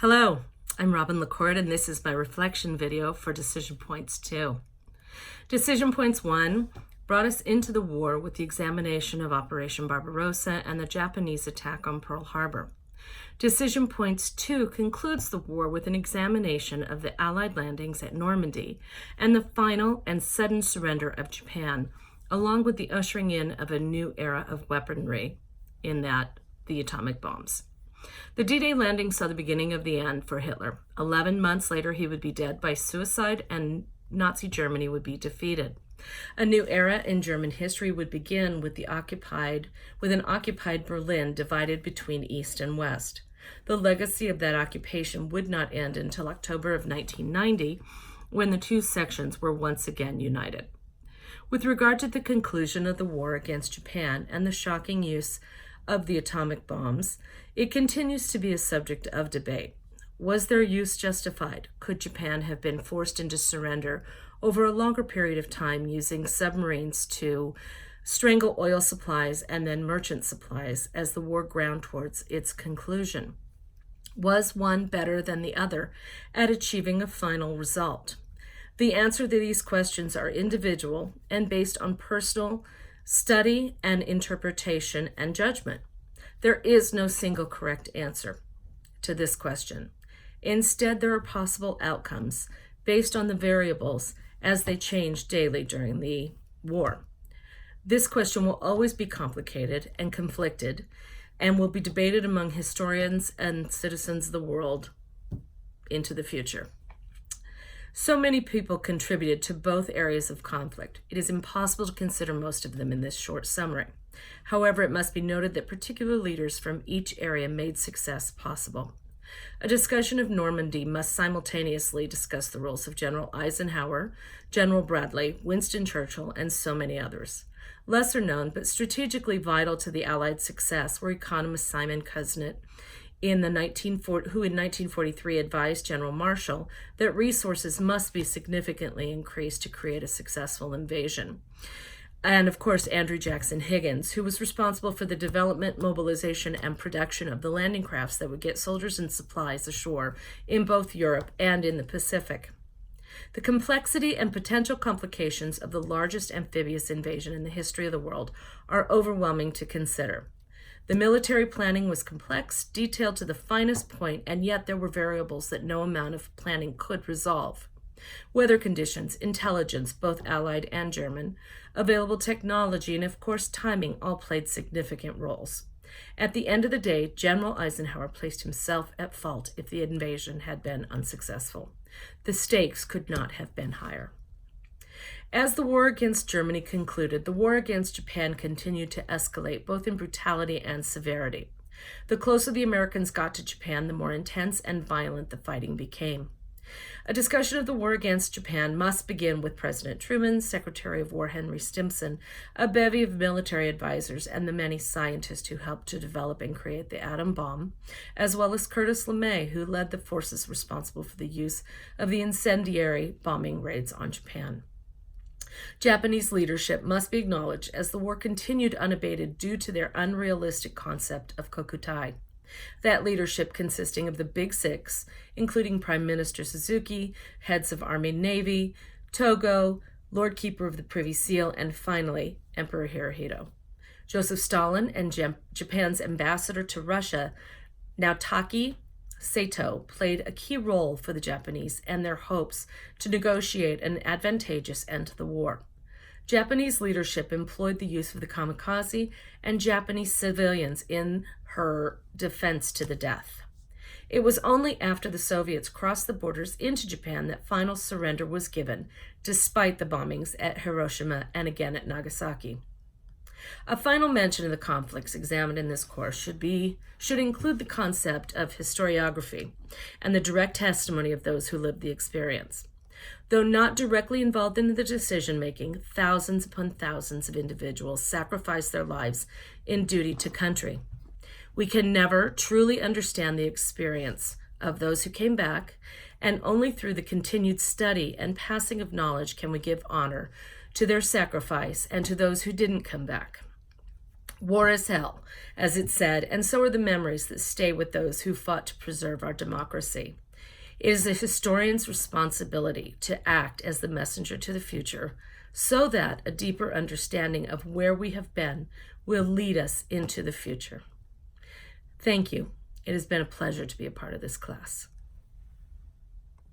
Hello, I'm Robin LaCourte, and this is my reflection video for Decision Points 2. Decision Points 1 brought us into the war with the examination of Operation Barbarossa and the Japanese attack on Pearl Harbor. Decision Points 2 concludes the war with an examination of the Allied landings at Normandy and the final and sudden surrender of Japan, along with the ushering in of a new era of weaponry, in that the atomic bombs. The D-Day landing saw the beginning of the end for Hitler. 11 months later, he would be dead by suicide and Nazi Germany would be defeated. A new era in German history would begin with an occupied Berlin divided between East and West. The legacy of that occupation would not end until October of 1990, when the two sections were once again united. With regard to the conclusion of the war against Japan and the shocking use of the atomic bombs, it continues to be a subject of debate. Was their use justified? Could Japan have been forced into surrender over a longer period of time using submarines to strangle oil supplies and then merchant supplies as the war ground towards its conclusion? Was one better than the other at achieving a final result? The answer to these questions are individual and based on personal study and interpretation and judgment. There is no single correct answer to this question. Instead, there are possible outcomes based on the variables as they change daily during the war. This question will always be complicated and conflicted and will be debated among historians and citizens of the world into the future. So many people contributed to both areas of conflict. It is impossible to consider most of them in this short summary. However, it must be noted that particular leaders from each area made success possible. A discussion of Normandy must simultaneously discuss the roles of General Eisenhower, General Bradley, Winston Churchill, and so many others. Lesser known, but strategically vital to the Allied success, were economist Simon Kuznets, who in 1943 advised General Marshall that resources must be significantly increased to create a successful invasion. And of course, Andrew Jackson Higgins, who was responsible for the development, mobilization, and production of the landing crafts that would get soldiers and supplies ashore in both Europe and in the Pacific. The complexity and potential complications of the largest amphibious invasion in the history of the world are overwhelming to consider. The military planning was complex, detailed to the finest point, and yet there were variables that no amount of planning could resolve. Weather conditions, intelligence, both Allied and German, available technology, and of course timing all played significant roles. At the end of the day, General Eisenhower placed himself at fault if the invasion had been unsuccessful. The stakes could not have been higher. As the war against Germany concluded, the war against Japan continued to escalate, both in brutality and severity. The closer the Americans got to Japan, the more intense and violent the fighting became. A discussion of the war against Japan must begin with President Truman, Secretary of War Henry Stimson, a bevy of military advisors, and the many scientists who helped to develop and create the atom bomb, as well as Curtis LeMay, who led the forces responsible for the use of the incendiary bombing raids on Japan. Japanese leadership must be acknowledged as the war continued unabated due to their unrealistic concept of kokutai. That leadership consisting of the Big Six, including Prime Minister Suzuki, heads of Army and Navy, Togo, Lord Keeper of the Privy Seal, and finally, Emperor Hirohito. Joseph Stalin and Japan's ambassador to Russia, Naotaki Sato, played a key role for the Japanese and their hopes to negotiate an advantageous end to the war. Japanese leadership employed the use of the kamikaze and Japanese civilians in her defense to the death. It was only after the Soviets crossed the borders into Japan that final surrender was given, despite the bombings at Hiroshima and again at Nagasaki. A final mention of the conflicts examined in this course should include the concept of historiography and the direct testimony of those who lived the experience. Though not directly involved in the decision-making, thousands upon thousands of individuals sacrificed their lives in duty to country. We can never truly understand the experience of those who came back, and only through the continued study and passing of knowledge can we give honor to their sacrifice and to those who didn't come back. War is hell, as it said, and so are the memories that stay with those who fought to preserve our democracy. It is a historian's responsibility to act as the messenger to the future so that a deeper understanding of where we have been will lead us into the future. Thank you. It has been a pleasure to be a part of this class.